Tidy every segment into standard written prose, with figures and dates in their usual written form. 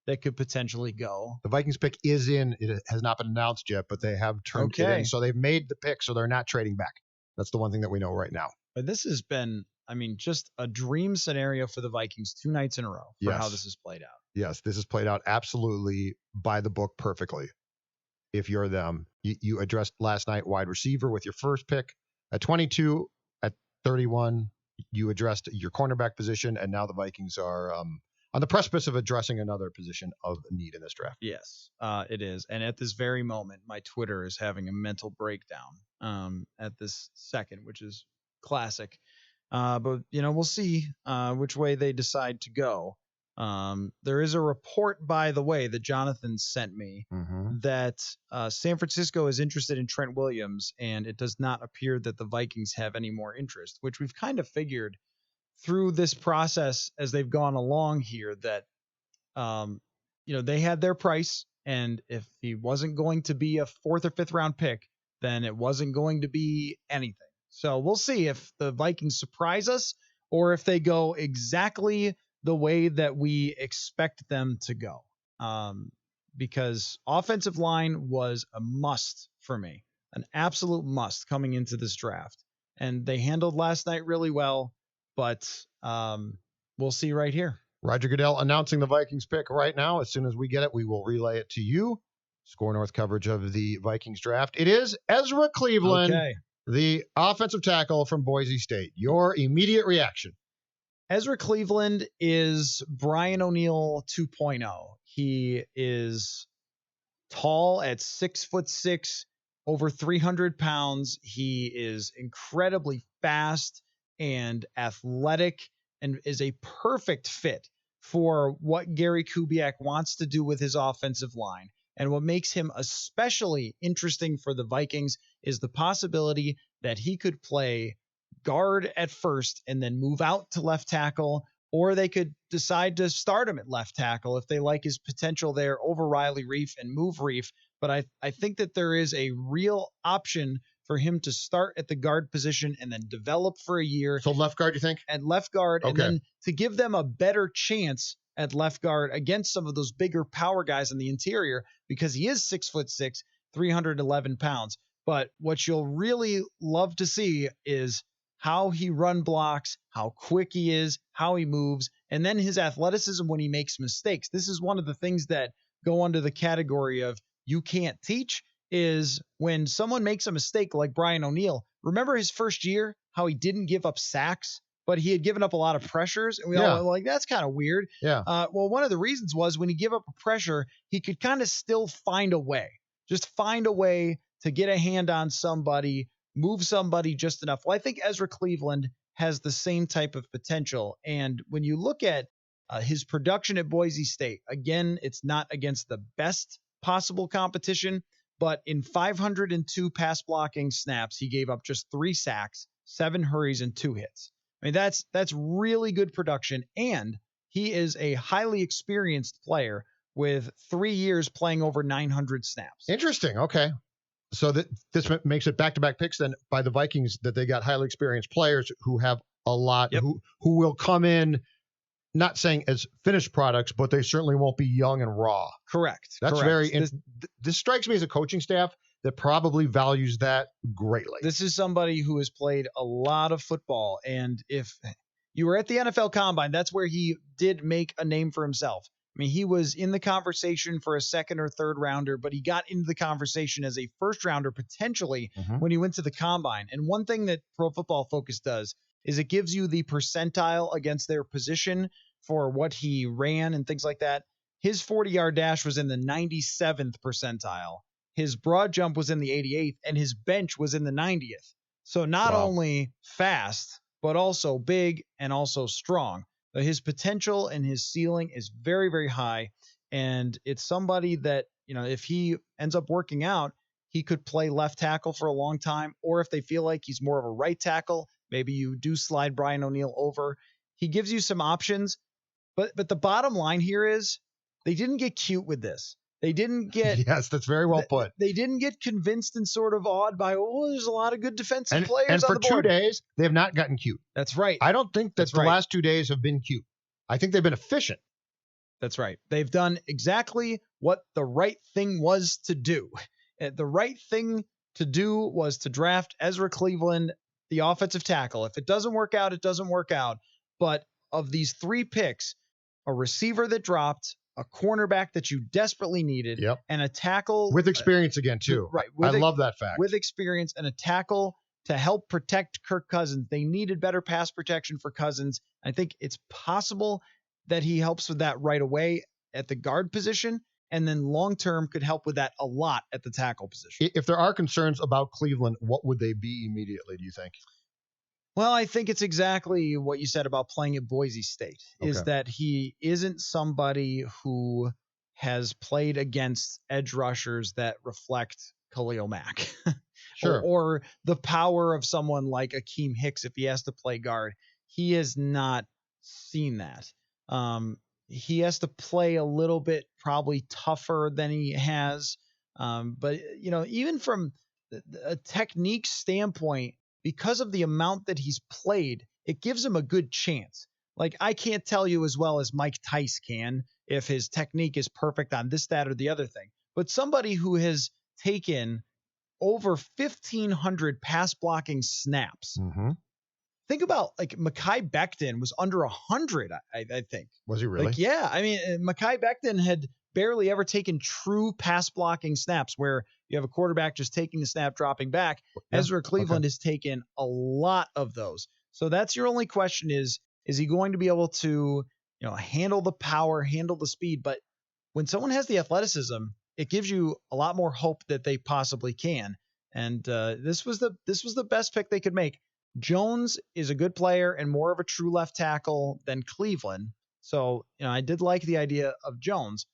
that could potentially go. The Vikings pick is in. It has not been announced yet, but they have turned it in. So they've made the pick, so they're not trading back. That's the one thing that we know right now. But this has been, just a dream scenario for the Vikings 2 nights in a row for how this has played out. Yes, this has played out absolutely by the book perfectly. If you're them, you addressed last night wide receiver with your first pick at 22, at 31, you addressed your cornerback position, and now the Vikings are on the precipice of addressing another position of need in this draft. Yes, it is. And at this very moment, my Twitter is having a mental breakdown at this second, which is classic. But, we'll see which way they decide to go. There is a report, by the way, that Jonathan sent me that San Francisco is interested in Trent Williams, and it does not appear that the Vikings have any more interest, which we've kind of figured through this process as they've gone along here that, they had their price, and if he wasn't going to be a 4th or 5th round pick, then it wasn't going to be anything. So we'll see if the Vikings surprise us or if they go exactly the way that we expect them to go. Because offensive line was a must for me, an absolute must coming into this draft. And they handled last night really well, but we'll see right here. Roger Goodell announcing the Vikings pick right now. As soon as we get it, we will relay it to you. SKOR North coverage of the Vikings draft. It is Ezra Cleveland, the offensive tackle from Boise State. Your immediate reaction? Ezra Cleveland is Brian O'Neill 2.0. He is tall at 6'6", over 300 pounds. He is incredibly fast and athletic and is a perfect fit for what Gary Kubiak wants to do with his offensive line. And what makes him especially interesting for the Vikings is the possibility that he could play guard at first and then move out to left tackle, or they could decide to start him at left tackle if they like his potential there over Riley Reif and move Reif. But I think that there is a real option for him to start at the guard position and then develop for a year. So left guard, you think? At left guard, and then to give them a better chance at left guard against some of those bigger power guys in the interior, because he is 6'6", 311 pounds. But what you'll really love to see is how he run blocks, how quick he is, how he moves, and then his athleticism when he makes mistakes. This is one of the things that go under the category of you can't teach, is when someone makes a mistake like Brian O'Neill. Remember his first year, how he didn't give up sacks, but he had given up a lot of pressures, and we all were like, that's kind of weird. Yeah. Well, one of the reasons was when he gave up a pressure, he could kind of still find a way, just find a way to get a hand on somebody, move somebody just enough. Well, I think Ezra Cleveland has the same type of potential. And when you look at his production at Boise State, again, it's not against the best possible competition, but in 502 pass blocking snaps, he gave up just 3 sacks, 7 hurries, and 2 hits. I mean, that's really good production. And he is a highly experienced player with 3 years playing over 900 snaps. Interesting. Okay. So this makes it back-to-back picks then by the Vikings, that they got highly experienced players who have a lot, who will come in, not saying as finished products, but they certainly won't be young and raw. Correct. That's very this strikes me as a coaching staff that probably values that greatly. This is somebody who has played a lot of football, and if you were at the NFL Combine, that's where he did make a name for himself. I mean, he was in the conversation for a 2nd or 3rd rounder, but he got into the conversation as a 1st rounder potentially when he went to the Combine. And one thing that Pro Football Focus does is it gives you the percentile against their position for what he ran and things like that. His 40-yard dash was in the 97th percentile. His broad jump was in the 88th, and his bench was in the 90th. So not only fast, but also big and also strong. His potential and his ceiling is very, very high. And it's somebody that, if he ends up working out, he could play left tackle for a long time. Or if they feel like he's more of a right tackle, maybe you do slide Brian O'Neill over. He gives you some options. But the bottom line here is they didn't get cute with this. They didn't get... Yes, that's very well put. They didn't get convinced and sort of awed by, there's a lot of good defensive players on the board. And for 2 days, they have not gotten cute. That's right. I don't think that the last 2 days have been cute. I think they've been efficient. That's right. They've done exactly what the right thing was to do. The right thing to do was to draft Ezra Cleveland, the offensive tackle. If it doesn't work out, it doesn't work out. But of these 3 picks, a receiver that dropped, a cornerback that you desperately needed, Yep. and a tackle with experience again too. Right. I love that fact. With experience and a tackle to help protect Kirk Cousins. They needed better pass protection for Cousins. I think it's possible that he helps with that right away at the guard position, and then long-term could help with that a lot at the tackle position. If there are concerns about Cleveland, what would they be immediately, do you think? Well, I think it's exactly what you said about playing at Boise State, is that he isn't somebody who has played against edge rushers that reflect Khalil Mack. Sure. or the power of someone like Akeem Hicks if he has to play guard. He has not seen that. He has to play a little bit probably tougher than he has. But, even from a technique standpoint, because of the amount that he's played, it gives him a good chance. Like, I can't tell you as well as Mike Tice can if his technique is perfect on this, that, or the other thing. But somebody who has taken over 1,500 pass blocking snaps. Mm-hmm. Think about Mekhi Becton was under 100, I think. Was he really? Yeah. I mean, Mekhi Becton had barely ever taken true pass blocking snaps where you have a quarterback just taking the snap, dropping back. Yeah. Ezra Cleveland has taken a lot of those. So that's your only question is he going to be able to, handle the power, handle the speed? But when someone has the athleticism, it gives you a lot more hope that they possibly can. And this was the best pick they could make. Jones is a good player and more of a true left tackle than Cleveland. So, I did like the idea of Jones,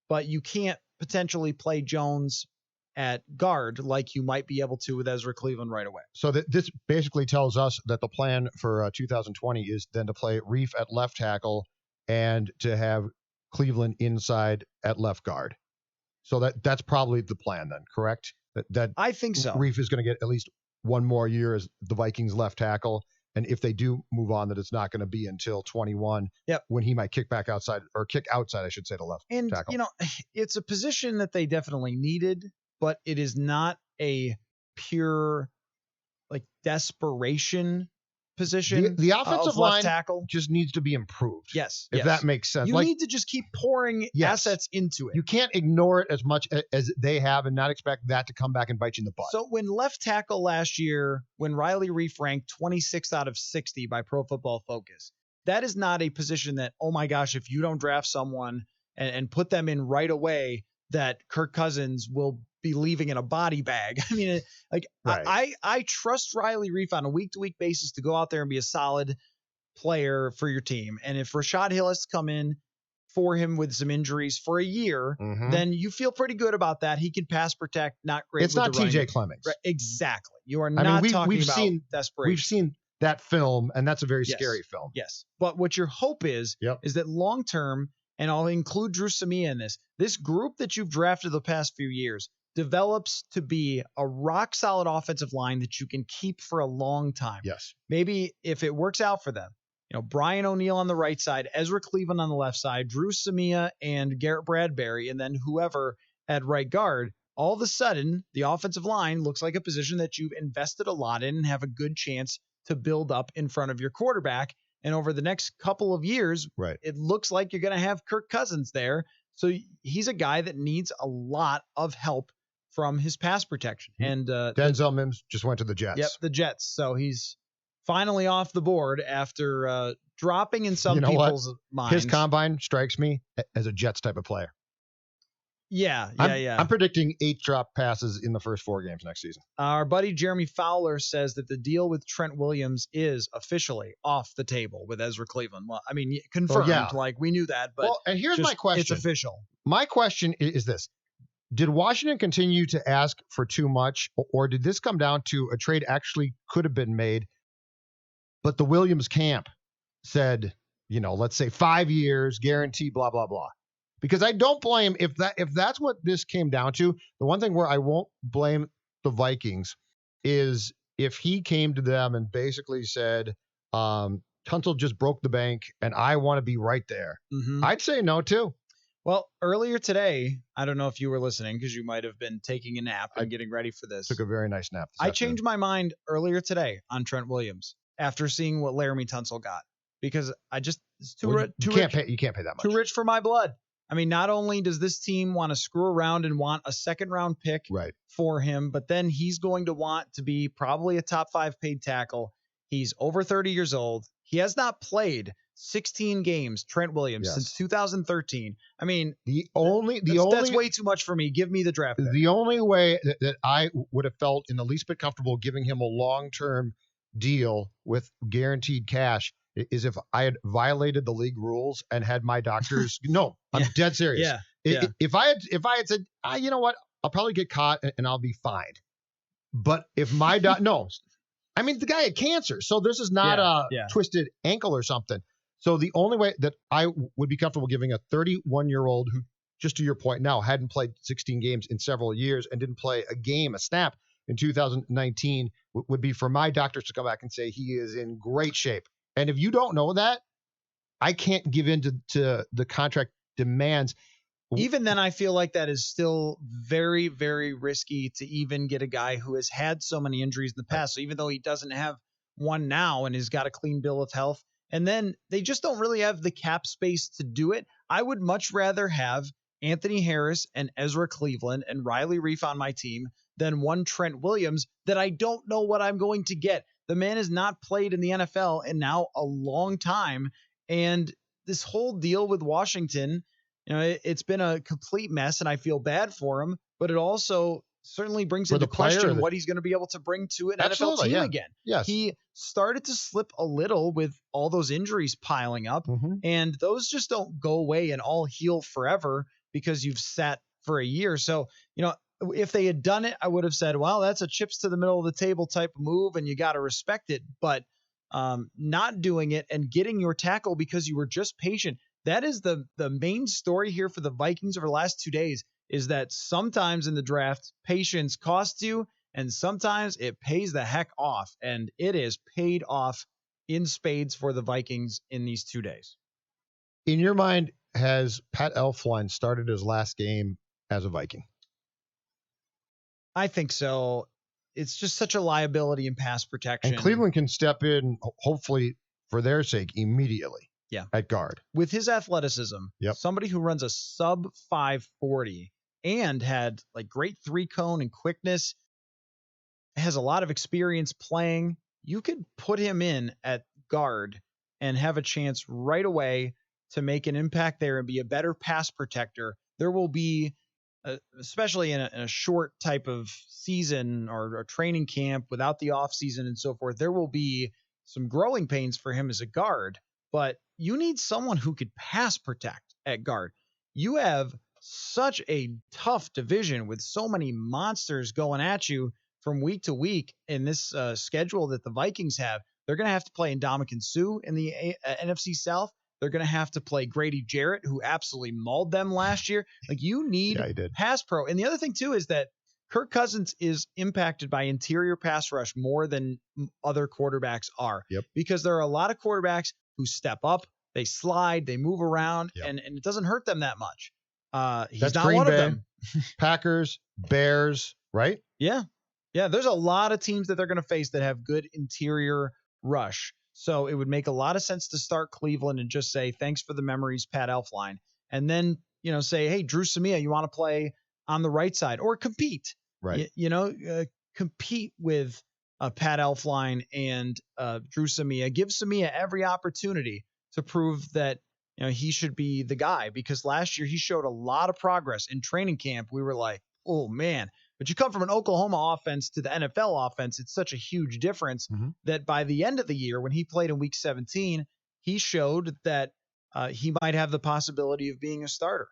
but you can't potentially play Jones at guard like you might be able to with Ezra Cleveland right away. So this basically tells us that the plan for 2020 is then to play Reef at left tackle and to have Cleveland inside at left guard. So that's probably the plan then, correct? That I think so. Reef is going to get at least one more year as the Vikings left tackle. And if they do move on, that it's not going to be until 21 when he might kick outside, I should say, to left tackle. And, it's a position that they definitely needed, but it is not a pure desperation position. The offensive line tackle just needs to be improved. Yes. If that makes sense. You need to just keep pouring assets into it. You can't ignore it as much as they have and not expect that to come back and bite you in the butt. So when left tackle last year, when Riley Reef ranked 26 out of 60 by Pro Football Focus, that is not a position that, oh my gosh, if you don't draft someone and put them in right away, that Kirk Cousins will be leaving in a body bag. I mean, right. I trust Riley Reef on a week-to-week basis to go out there and be a solid player for your team. And if Rashad Hill has to come in for him with some injuries for a year, then you feel pretty good about that. He can pass protect, not great. It's not TJ Clemmings. Right, exactly. You are not talking about desperation. We've seen that film, and that's a very scary film. Yes. But what your hope is that long-term, and I'll include Drew Samia in this group that you've drafted the past few years develops to be a rock-solid offensive line that you can keep for a long time. Yes. Maybe if it works out for them, Brian O'Neill on the right side, Ezra Cleveland on the left side, Drew Samia and Garrett Bradbury, and then whoever at right guard, all of a sudden, the offensive line looks like a position that you've invested a lot in and have a good chance to build up in front of your quarterback. And over the next couple of years, it looks like you're going to have Kirk Cousins there. So he's a guy that needs a lot of help from his pass protection. And Denzel Mims just went to the Jets. Yep, the Jets. So he's finally off the board after dropping in some people's minds. His combine strikes me as a Jets type of player. Yeah. I'm predicting 8 drop passes in the first 4 games next season. Our buddy Jeremy Fowler says that the deal with Trent Williams is officially off the table with Ezra Cleveland. Well, I mean, confirmed. We knew that, but and here's my question. It's official. My question is this. Did Washington continue to ask for too much, or did this come down to a trade actually could have been made, but the Williams camp said, let's say 5 years, guarantee, blah, blah, blah. Because I don't blame if that's what this came down to. The one thing where I won't blame the Vikings is if he came to them and basically said, Tunsil just broke the bank and I want to be right there. I'd say no too. Well, earlier today, I don't know if you were listening because you might have been taking a nap I and getting ready for this. took a very nice nap this I afternoon. changed my mind earlier today on Trent Williams after seeing what Laramie Tunsil got because I just it's too Well, rich. you can't pay that much. Too rich for my blood. I mean, not only does this team want to screw around and want a second round pick Right. for him, but then he's going to want to be probably a top 5 paid tackle. He's over 30 years old. He has not played 16 games, Trent Williams, since 2013. I mean, that's way too much for me. Give me the draft pick. The only way that I would have felt in the least bit comfortable giving him a long-term deal with guaranteed cash is if I had violated the league rules and had my doctors. No, I'm dead serious. If I had said, you know what, I'll probably get caught and I'll be fined. But if my no, I mean the guy had cancer, so this is not a twisted ankle or something. So the only way that I would be comfortable giving a 31-year-old who, just to your point now, hadn't played 16 games in several years and didn't play a snap in 2019 would be for my doctors to come back and say he is in great shape. And if you don't know that, I can't give in to the contract demands. Even then, I feel like that is still very, very risky to even get a guy who has had so many injuries in the past. So even though he doesn't have one now and has got a clean bill of health, and then they just don't really have the cap space to do it. I would much rather have Anthony Harris and Ezra Cleveland and Riley Reif on my team than one Trent Williams that I don't know what I'm going to get. The man has not played in the NFL in now a long time. And this whole deal with Washington, it's been a complete mess and I feel bad for him, but it also certainly brings into question what he's going to be able to bring to an NFL team again. Yes. He started to slip a little with all those injuries piling up, and those just don't go away and all heal forever because you've sat for a year. So, if they had done it, I would have said, well, that's a chips to the middle of the table type of move and you got to respect it. But not doing it and getting your tackle because you were just patient. That is the main story here for the Vikings over the last 2 days, is that sometimes in the draft, patience costs you, and sometimes it pays the heck off. And it is paid off in spades for the Vikings in these 2 days. In your mind, has Pat Elflein started his last game as a Viking? I think so. It's just such a liability in pass protection. And Cleveland can step in, hopefully, for their sake, immediately. At guard. With his athleticism, somebody who runs a sub 540 and had like great 3-cone and quickness, has a lot of experience playing. You could put him in at guard and have a chance right away to make an impact there and be a better pass protector. There will be, especially in a short type of season or training camp without the off season and so forth, there will be some growing pains for him as a guard. But you need someone who could pass protect at guard. You have such a tough division with so many monsters going at you from week to week in this schedule that the Vikings have. They're going to have to play Ndamukong Suh in the NFC South. They're going to have to play Grady Jarrett, who absolutely mauled them last year. Like, you need pass pro. And the other thing, too, is that Kirk Cousins is impacted by interior pass rush more than other quarterbacks are. Because there are a lot of quarterbacks who step up, they slide, they move around, and it doesn't hurt them that much. He's not one of them. Packers, Bears, right? Yeah. There's a lot of teams that they're going to face that have good interior rush. So it would make a lot of sense to start Cleveland and just say, thanks for the memories, Pat Elflein. And then, say, hey, Drew Samia, you want to play on the right side or compete, right? Compete with Pat Elflein and Drew Samia. Give Samia every opportunity to prove that he should be the guy, because last year he showed a lot of progress in training camp. We were like, oh man, but you come from an Oklahoma offense to the NFL offense. It's such a huge difference that by the end of the year, when he played in week 17, he showed that he might have the possibility of being a starter.